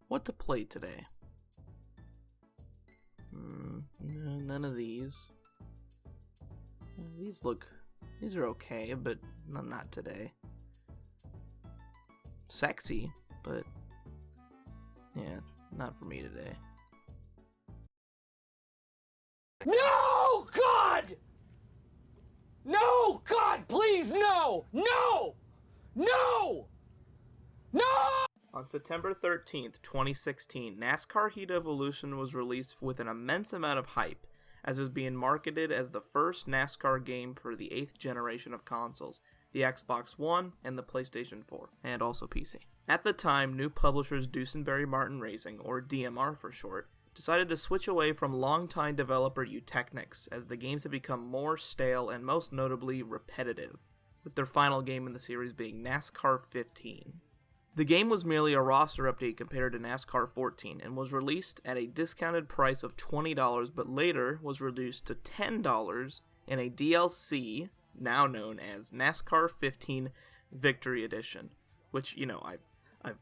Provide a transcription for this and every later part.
What to play today? None of these. These are okay, but not today. Sexy, but yeah, not for me today. No, God! No, God, please, no! No! No! No! On September 13th, 2016, NASCAR Heat Evolution was released with an immense amount of hype, as it was being marketed as the first NASCAR game for the 8th generation of consoles, the Xbox One and the PlayStation 4, and also PC. At the time, new publishers Duesenberry Martin Racing, or DMR for short, decided to switch away from longtime developer Eutechnyx, as the games had become more stale and most notably repetitive, with their final game in the series being NASCAR 15. The game was merely a roster update compared to NASCAR 14 and was released at a discounted price of $20 but later was reduced to $10 in a DLC now known as NASCAR 15 Victory Edition, which, you know,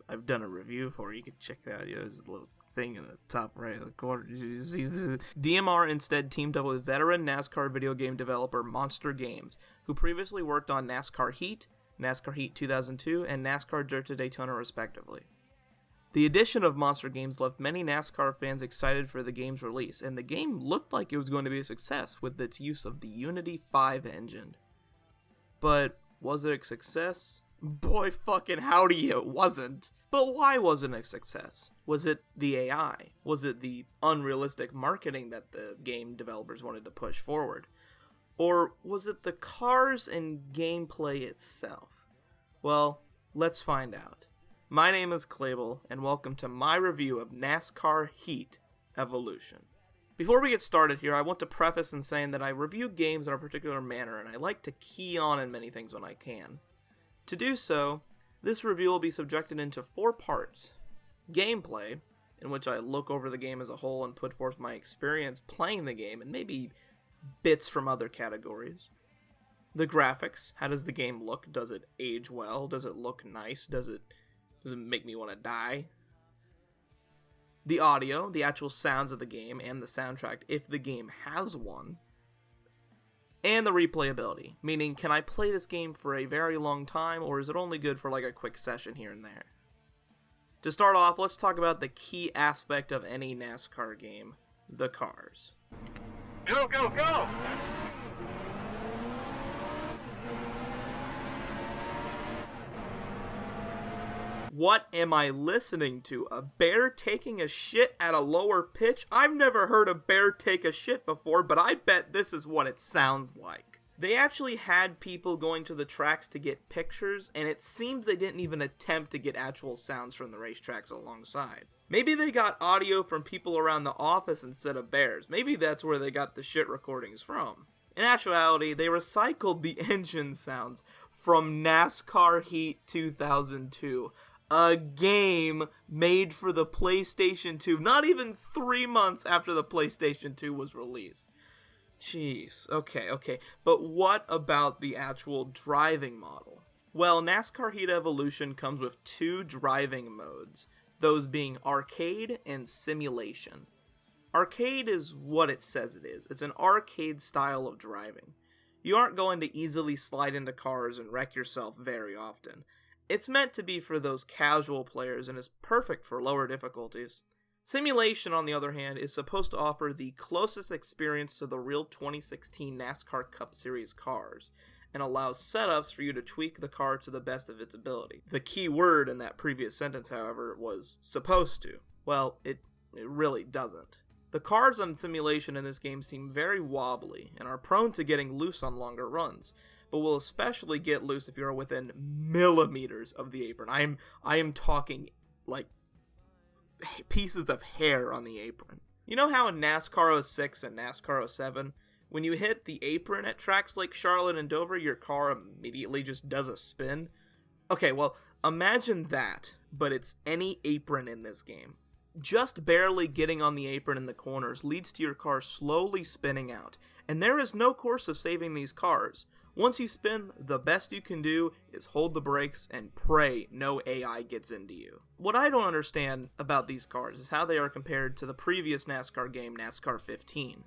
I've done a review for. You can check that out. There's a little thing in the top right of the corner. DMR instead teamed up with veteran NASCAR video game developer Monster Games, who previously worked on NASCAR Heat, NASCAR Heat 2002, and NASCAR Dirt to Daytona respectively. The addition of Monster Games left many NASCAR fans excited for the game's release, and the game looked like it was going to be a success with its use of the Unity 5 engine. But was it a success? Boy fucking howdy it wasn't. But why wasn't it a success? Was it the AI? Was it the unrealistic marketing that the game developers wanted to push forward? Or was it the cars and gameplay itself? Well, let's find out. My name is Clable, and welcome to my review of NASCAR Heat Evolution. Before we get started here, I want to preface in saying that I review games in a particular manner, and I like to key on in many things when I can. To do so, this review will be subjected into 4 parts. Gameplay, in which I look over the game as a whole and put forth my experience playing the game, and maybe bits from other categories. The graphics, how does the game look? Does it age well? Does it look nice? Does it make me want to die? The audio, the actual sounds of the game, and the soundtrack, if the game has one. And the replayability, meaning can I play this game for a very long time, or is it only good for like a quick session here and there? To start off, let's talk about the key aspect of any NASCAR game, the cars. Go, go, go! What am I listening to? A bear taking a shit at a lower pitch? I've never heard a bear take a shit before, but I bet this is what it sounds like. They actually had people going to the tracks to get pictures, and it seems they didn't even attempt to get actual sounds from the racetracks alongside. Maybe they got audio from people around the office instead of bears. Maybe that's where they got the shit recordings from. In actuality, they recycled the engine sounds from NASCAR Heat 2002, a game made for the PlayStation 2, not even 3 months after the PlayStation 2 was released. Jeez, okay, but what about the actual driving model? Well, NASCAR Heat Evolution comes with 2 driving modes, those being arcade and simulation. Arcade is what it says it is. It's an arcade style of driving. You aren't going to easily slide into cars and wreck yourself very often. It's meant to be for those casual players and is perfect for lower difficulties. Simulation, on the other hand, is supposed to offer the closest experience to the real 2016 NASCAR Cup Series cars, and allows setups for you to tweak the car to the best of its ability. The key word in that previous sentence, however, was supposed to. Well, it really doesn't. The cars on simulation in this game seem very wobbly, and are prone to getting loose on longer runs, but will especially get loose if you are within millimeters of the apron. I am talking, like, pieces of hair on the apron. You know how in NASCAR 06 and NASCAR 07, when you hit the apron at tracks like Charlotte and Dover, your car immediately just does a spin? Okay, well, imagine that, but it's any apron in this game. Just barely getting on the apron in the corners leads to your car slowly spinning out, and there is no course of saving these cars. Once you spin, the best you can do is hold the brakes and pray no AI gets into you. What I don't understand about these cars is how they are compared to the previous NASCAR game, NASCAR 15.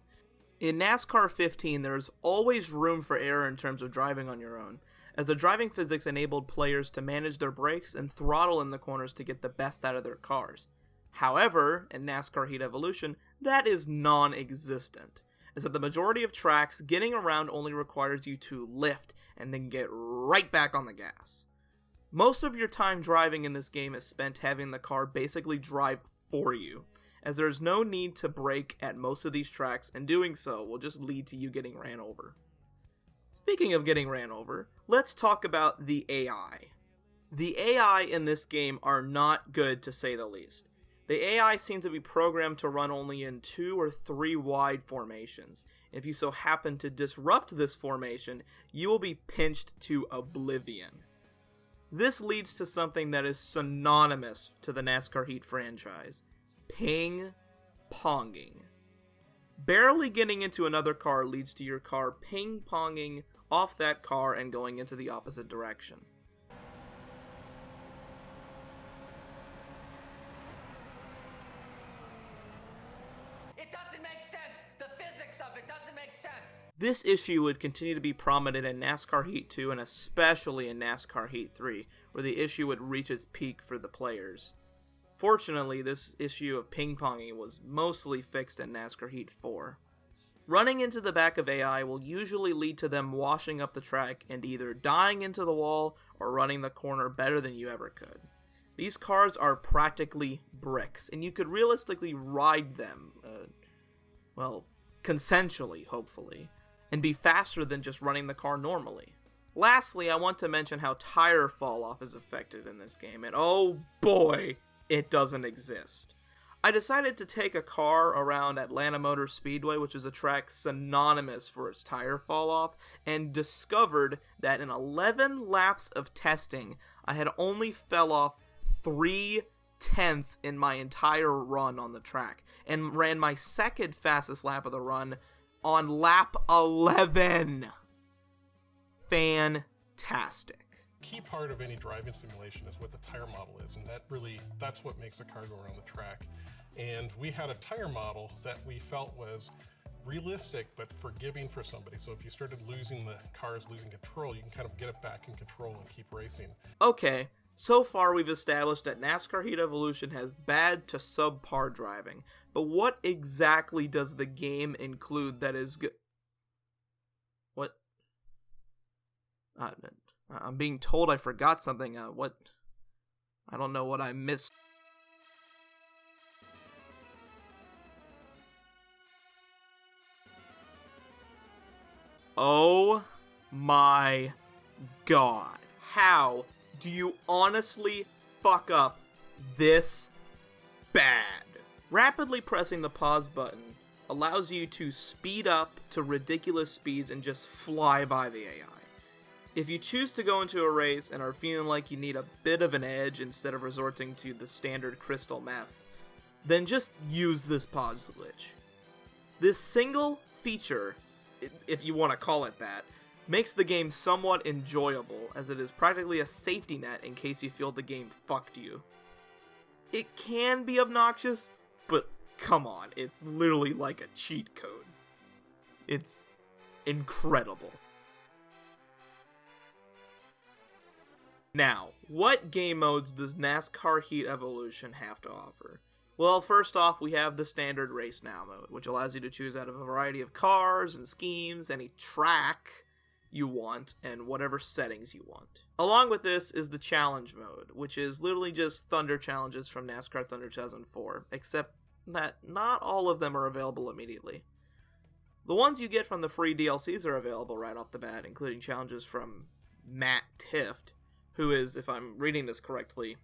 In NASCAR 15, there is always room for error in terms of driving on your own, as the driving physics enabled players to manage their brakes and throttle in the corners to get the best out of their cars. However, in NASCAR Heat Evolution, that is non-existent, as at the majority of tracks, getting around only requires you to lift and then get right back on the gas. Most of your time driving in this game is spent having the car basically drive for you, as there is no need to brake at most of these tracks, and doing so will just lead to you getting ran over. Speaking of getting ran over, let's talk about the AI. The AI in this game are not good, to say the least. The AI seems to be programmed to run only in 2 or 3 wide formations. If you so happen to disrupt this formation, you will be pinched to oblivion. This leads to something that is synonymous to the NASCAR Heat franchise: ping-ponging. Barely getting into another car leads to your car ping-ponging off that car and going into the opposite direction. It doesn't make sense. The physics of it doesn't make sense. This issue would continue to be prominent in NASCAR Heat 2 and especially in NASCAR Heat 3, where the issue would reach its peak for the players. Fortunately, this issue of ping-ponging was mostly fixed in NASCAR Heat 4. Running into the back of AI will usually lead to them washing up the track and either dying into the wall or running the corner better than you ever could. These cars are practically bricks, and you could realistically ride them, consensually, hopefully, and be faster than just running the car normally. Lastly, I want to mention how tire fall-off is affected in this game, and oh boy, it doesn't exist. I decided to take a car around Atlanta Motor Speedway, which is a track synonymous for its tire fall-off, and discovered that in 11 laps of testing, I had only fell off 3/10 in my entire run on the track, and ran my second fastest lap of the run on lap 11. Fantastic. Key part of any driving simulation is what the tire model is, and that's what makes the car go around the track. And we had a tire model that we felt was realistic but forgiving for somebody. So if you started losing the cars, losing control, you can kind of get it back in control and keep racing. Okay, so far we've established that NASCAR Heat Evolution has bad to subpar driving, but what exactly does the game include that is good? What? I'm being told I forgot something. What? I don't know what I missed. Oh my god. How do you honestly fuck up this bad? Rapidly pressing the pause button allows you to speed up to ridiculous speeds and just fly by the AI. If you choose to go into a race and are feeling like you need a bit of an edge instead of resorting to the standard crystal meth, then just use this pause glitch. This single feature, if you want to call it that, makes the game somewhat enjoyable, as it is practically a safety net in case you feel the game fucked you. It can be obnoxious, but come on, it's literally like a cheat code. It's incredible. Now, what game modes does NASCAR Heat Evolution have to offer? Well, first off, we have the standard Race Now mode, which allows you to choose out of a variety of cars and schemes, any track you want, and whatever settings you want. Along with this is the Challenge mode, which is literally just Thunder challenges from NASCAR Thunder 2004, except that not all of them are available immediately. The ones you get from the free DLCs are available right off the bat, including challenges from Matt Tifft, who is, if I'm reading this correctly,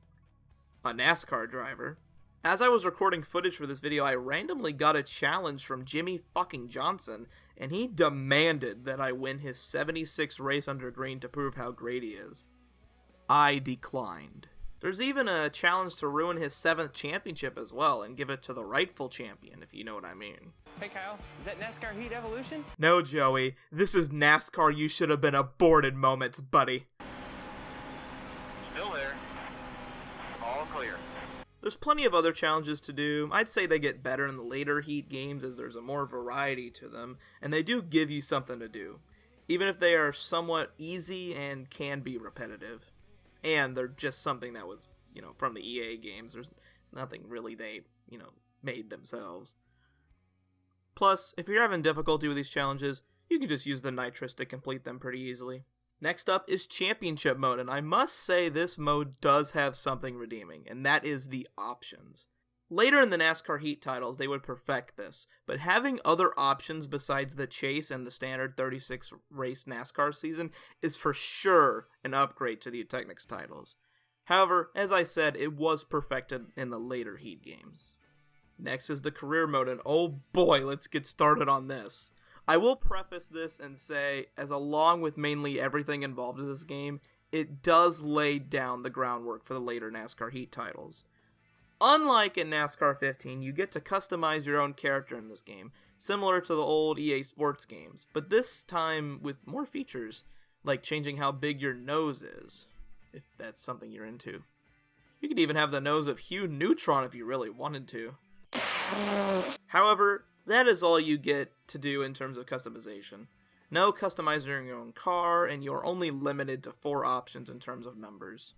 a NASCAR driver. As I was recording footage for this video, I randomly got a challenge from Jimmy fucking Johnson, and he demanded that I win his 76 race under green to prove how great he is. I declined. There's even a challenge to ruin his 7th championship as well and give it to the rightful champion, if you know what I mean. Hey Kyle, is that NASCAR Heat Evolution? No, Joey. This is NASCAR You Should Have Been Aborted moments, buddy. Still there. All clear. There's plenty of other challenges to do. I'd say they get better in the later Heat games as there's a more variety to them, and they do give you something to do, even if they are somewhat easy and can be repetitive. And they're just something that was, from the EA games. It's nothing really they, made themselves. Plus, if you're having difficulty with these challenges, you can just use the nitrous to complete them pretty easily. Next up is Championship Mode, and I must say this mode does have something redeeming, and that is the options. Later in the NASCAR Heat titles, they would perfect this, but having other options besides the chase and the standard 36 race NASCAR season is for sure an upgrade to the Technics titles. However, as I said, it was perfected in the later Heat games. Next is the Career Mode, and oh boy, let's get started on this. I will preface this and say, as along with mainly everything involved in this game, it does lay down the groundwork for the later NASCAR Heat titles. Unlike in NASCAR 15, you get to customize your own character in this game, similar to the old EA Sports games, but this time with more features, like changing how big your nose is, if that's something you're into. You could even have the nose of Hugh Neutron if you really wanted to. However, that is all you get to do in terms of customization. No customizing your own car, and you're only limited to 4 options in terms of numbers.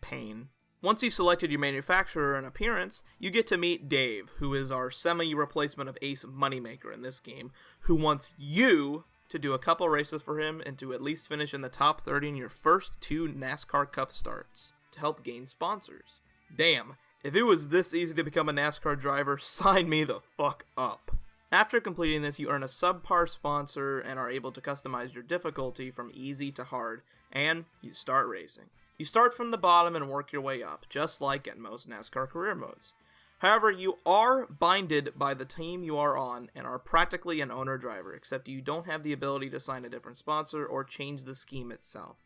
Pain. Once you've selected your manufacturer and appearance, you get to meet Dave, who is our semi-replacement of Ace Moneymaker in this game, who wants you to do a couple races for him and to at least finish in the top 30 in your first 2 NASCAR Cup starts, to help gain sponsors. Damn, if it was this easy to become a NASCAR driver, sign me the fuck up. After completing this, you earn a subpar sponsor and are able to customize your difficulty from easy to hard, and you start racing. You start from the bottom and work your way up, just like in most NASCAR career modes. However, you are binded by the team you are on and are practically an owner driver, except you don't have the ability to sign a different sponsor or change the scheme itself.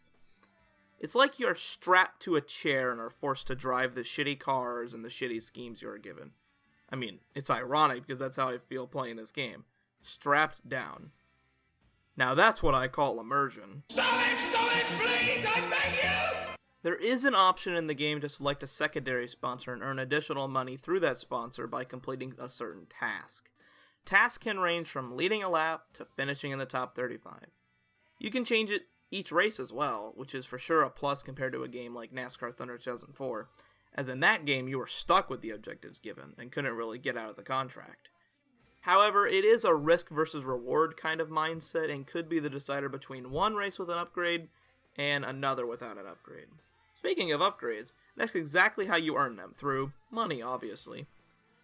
It's like you're strapped to a chair and are forced to drive the shitty cars and the shitty schemes you are given. I mean, it's ironic because that's how I feel playing this game. Strapped down. Now that's what I call immersion. Stop it, please, I beg you! There is an option in the game to select a secondary sponsor and earn additional money through that sponsor by completing a certain task. Tasks can range from leading a lap to finishing in the top 35. You can change it each race as well, which is for sure a plus compared to a game like NASCAR Thunder 2004, as in that game you were stuck with the objectives given and couldn't really get out of the contract. However, it is a risk versus reward kind of mindset and could be the decider between one race with an upgrade and another without an upgrade. Speaking of upgrades, that's exactly how you earn them, through money, obviously.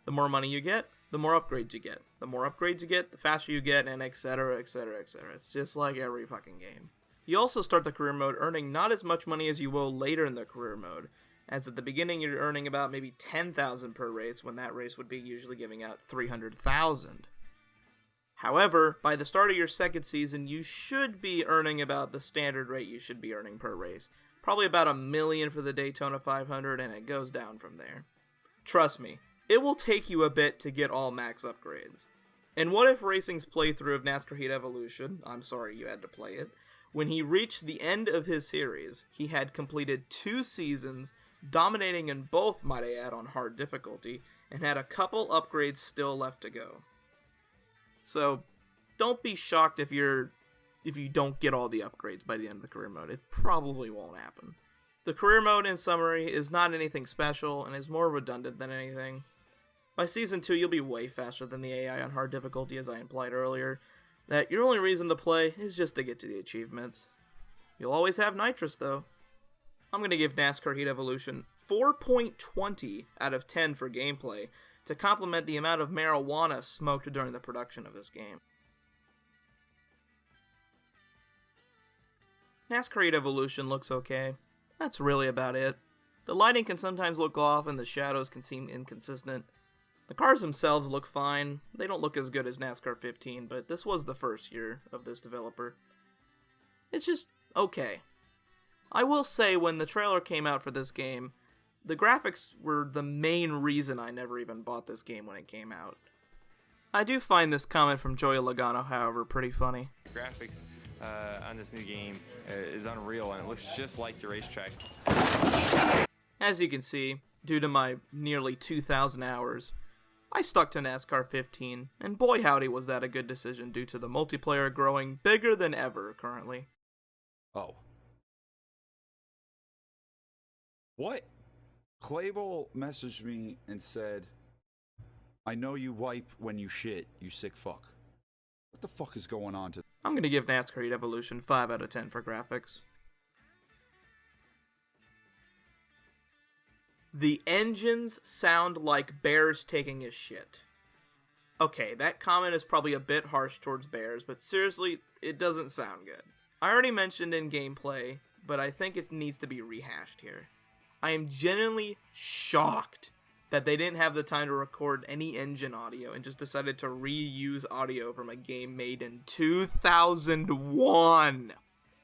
The more money you get, the more upgrades you get. The more upgrades you get, the faster you get, and etc, etc, etc. It's just like every fucking game. You also start the career mode earning not as much money as you will later in the career mode, as at the beginning you're earning about maybe 10,000 per race, when that race would be usually giving out 300,000. However, by the start of your second season, you should be earning about the standard rate you should be earning per race. Probably about $1 million for the Daytona 500, and it goes down from there. Trust me, it will take you a bit to get all max upgrades. And what if Racing's playthrough of NASCAR Heat Evolution, I'm sorry you had to play it, when he reached the end of his series, he had completed 2 seasons, dominating in both, might I add, on hard difficulty, and had a couple upgrades still left to go. So, don't be shocked if you don't get all the upgrades by the end of the career mode. It probably won't happen. The career mode, in summary, is not anything special and is more redundant than anything. By Season 2, you'll be way faster than the AI on hard difficulty, as I implied earlier, that your only reason to play is just to get to the achievements. You'll always have nitrous, though. I'm going to give NASCAR Heat Evolution 4.20 out of 10 for gameplay, to complement the amount of marijuana smoked during the production of this game. NASCAR Heat Evolution looks okay. That's really about it. The lighting can sometimes look off and the shadows can seem inconsistent. The cars themselves look fine. They don't look as good as NASCAR 15, but this was the first year of this developer. It's just okay. I will say, when the trailer came out for this game, The graphics were the main reason I never even bought this game when it came out. I do find this comment from Joey Logano, however, pretty funny. Graphics on this new game is unreal, and it looks just like the racetrack. As you can see, due to my nearly 2,000 hours, I stuck to NASCAR 15, and boy howdy was that a good decision due to the multiplayer growing bigger than ever currently. Oh. What? Clable messaged me and said, I know you wipe when you shit, you sick fuck. What the fuck is going on? I'm going to give NASCAR Heat Evolution 5 out of 10 for graphics. The engines sound like bears taking a shit. Okay, that comment is probably a bit harsh towards bears, but seriously, it doesn't sound good. I already mentioned in gameplay, but I think it needs to be rehashed here. I am genuinely shocked that they didn't have the time to record any engine audio and just decided to reuse audio from a game made in 2001.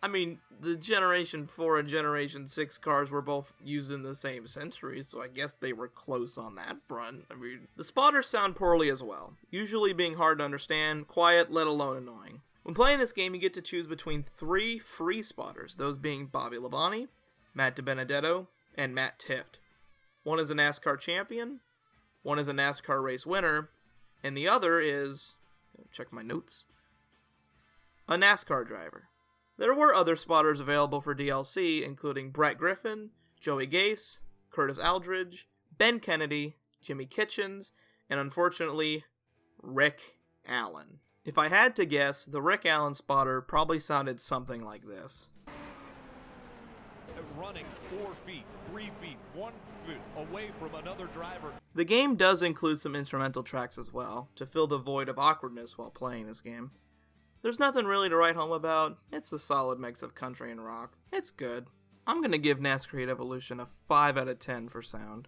I mean, the Generation 4 and Generation 6 cars were both used in the same century, so I guess they were close on that front. I mean, the spotters sound poorly as well, usually being hard to understand, quiet, let alone annoying. When playing this game, you get to choose between 3 free spotters, those being Bobby Labonte, Matt DiBenedetto, and Matt Tifft. One is a NASCAR champion, one is a NASCAR race winner, and the other is, check my notes, a NASCAR driver. There were other spotters available for DLC, including Brett Griffin, Joey Gase, Curtis Aldridge, Ben Kennedy, Jimmy Kitchens, and unfortunately, Rick Allen. If I had to guess, the Rick Allen spotter probably sounded something like this. Running 4 feet, 3 feet, 1 foot away from another driver. The game does include some instrumental tracks as well, to fill the void of awkwardness while playing this game. There's nothing really to write home about. It's a solid mix of country and rock. It's good. I'm going to give NASCAR Heat Evolution a 5 out of 10 for sound.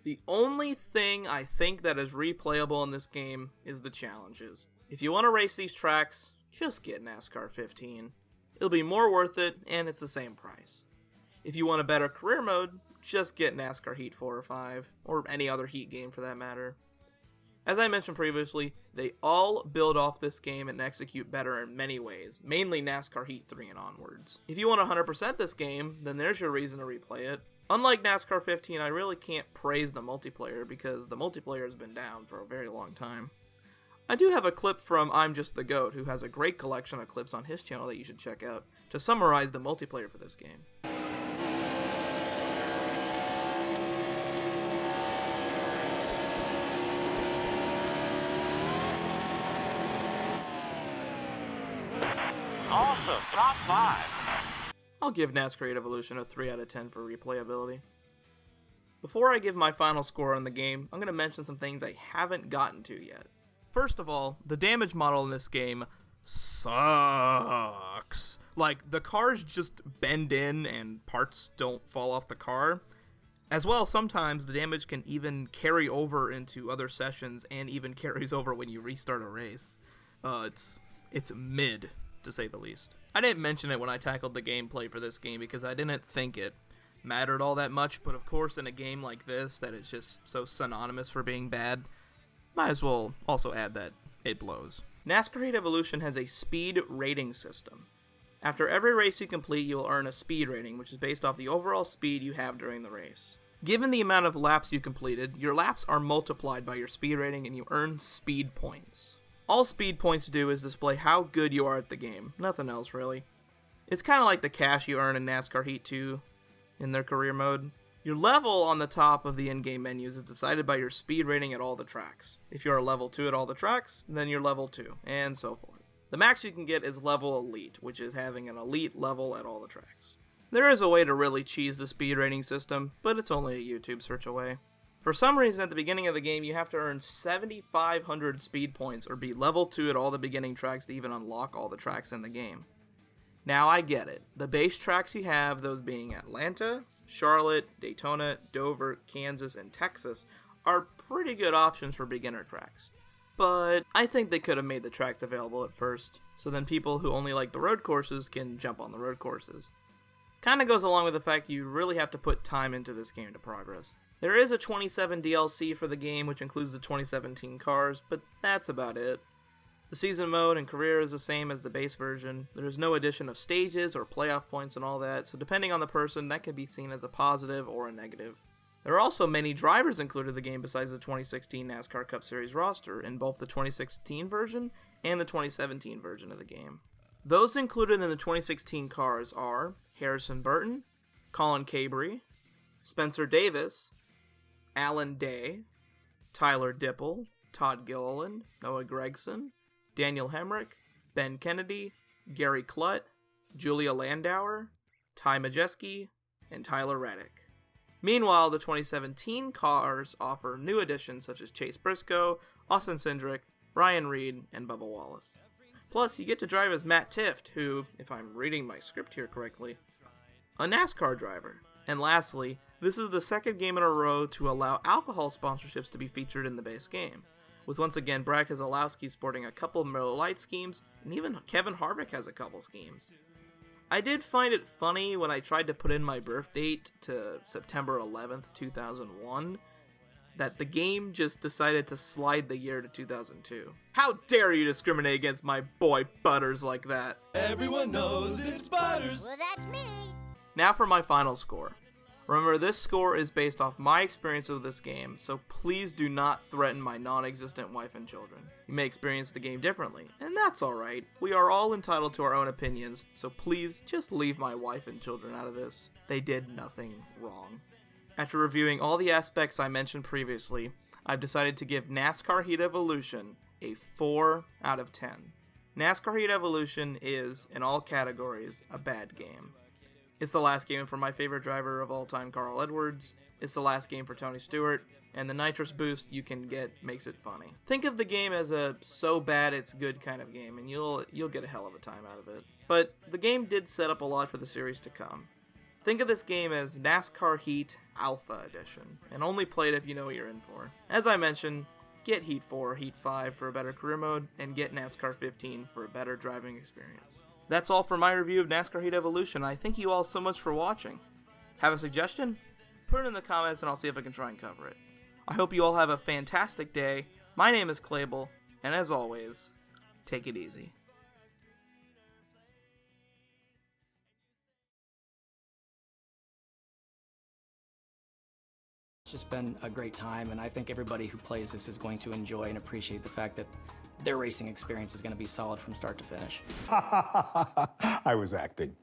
The only thing I think that is replayable in this game is the challenges. If you want to race these tracks, just get NASCAR 15. It'll be more worth it, and it's the same price. If you want a better career mode, just get NASCAR Heat 4 or 5, or any other Heat game for that matter. As I mentioned previously, they all build off this game and execute better in many ways, mainly NASCAR Heat 3 and onwards. If you want to 100% this game, then there's your reason to replay it. Unlike NASCAR 15, I really can't praise the multiplayer because the multiplayer has been down for a very long time. I do have a clip from I'm Just the Goat, who has a great collection of clips on his channel that you should check out, to summarize the multiplayer for this game. Awesome, top 5. I'll give NASCAR Heat Evolution a 3 out of 10 for replayability. Before I give my final score on the game, I'm going to mention some things I haven't gotten to yet. First of all, the damage model in this game sucks. Like, the cars just bend in and parts don't fall off the car. As well, sometimes the damage can even carry over into other sessions and even carries over when you restart a race. It's mid, to say the least. I didn't mention it when I tackled the gameplay for this game because I didn't think it mattered all that much, but of course in a game like this that is just so synonymous for being bad, might as well also add that it blows. NASCAR Heat Evolution has a speed rating system. After every race you complete, you will earn a speed rating, which is based off the overall speed you have during the race. Given the amount of laps you completed, your laps are multiplied by your speed rating and you earn speed points. All speed points do is display how good you are at the game, nothing else really. It's kind of like the cash you earn in NASCAR Heat 2 in their career mode. Your level on the top of the in-game menus is decided by your speed rating at all the tracks. If you're a level 2 at all the tracks, then you're level 2, and so forth. The max you can get is level elite, which is having an elite level at all the tracks. There is a way to really cheese the speed rating system, but it's only a YouTube search away. For some reason at the beginning of the game you have to earn 7,500 speed points or be level 2 at all the beginning tracks to even unlock all the tracks in the game. Now I get it. The base tracks you have, those being Atlanta, Charlotte, Daytona, Dover, Kansas, and Texas, are pretty good options for beginner tracks. But I think they could have made the tracks available at first, so then people who only like the road courses can jump on the road courses. Kinda goes along with the fact you really have to put time into this game to progress. There is a 27 DLC for the game, which includes the 2017 cars, but that's about it. The season mode and career is the same as the base version. There is no addition of stages or playoff points and all that, so depending on the person, that can be seen as a positive or a negative. There are also many drivers included in the game besides the 2016 NASCAR Cup Series roster, in both the 2016 version and the 2017 version of the game. Those included in the 2016 cars are Harrison Burton, Colin Cabry, Spencer Davis, Alan Day, Tyler Dipple, Todd Gilliland, Noah Gregson, Daniel Hemrick, Ben Kennedy, Gary Klutt, Julia Landauer, Ty Majeski, and Tyler Reddick. Meanwhile, the 2017 cars offer new additions such as Chase Briscoe, Austin Cindric, Ryan Reed, and Bubba Wallace. Plus, you get to drive as Matt Tifft, who, if I'm reading my script here correctly, a NASCAR driver. And lastly, this is the second game in a row to allow alcohol sponsorships to be featured in the base game, with once again Brad Keselowski sporting a couple Miller Lite schemes, and even Kevin Harvick has a couple schemes. I did find it funny when I tried to put in my birth date to September 11th, 2001, that the game just decided to slide the year to 2002. How dare you discriminate against my boy Butters like that? Everyone knows it's Butters. Well, that's me. Now for my final score. Remember, this score is based off my experience with this game, so please do not threaten my non-existent wife and children. You may experience the game differently, and that's alright. We are all entitled to our own opinions, so please just leave my wife and children out of this. They did nothing wrong. After reviewing all the aspects I mentioned previously, I've decided to give NASCAR Heat Evolution a 4 out of 10. NASCAR Heat Evolution is, in all categories, a bad game. It's the last game for my favorite driver of all time, Carl Edwards. It's the last game for Tony Stewart, and the nitrous boost you can get makes it funny. Think of the game as a so bad it's good kind of game, and you'll get a hell of a time out of it. But the game did set up a lot for the series to come. Think of this game as NASCAR Heat Alpha Edition, and only play it if you know what you're in for. As I mentioned, get Heat 4, Heat 5 for a better career mode, and get NASCAR 15 for a better driving experience. That's all for my review of NASCAR Heat Evolution. I thank you all so much for watching. Have a suggestion? Put it in the comments and I'll see if I can try and cover it. I hope you all have a fantastic day. My name is Clable, and as always, take it easy. It's just been a great time, and I think everybody who plays this is going to enjoy and appreciate the fact that their racing experience is going to be solid from start to finish. I was acting.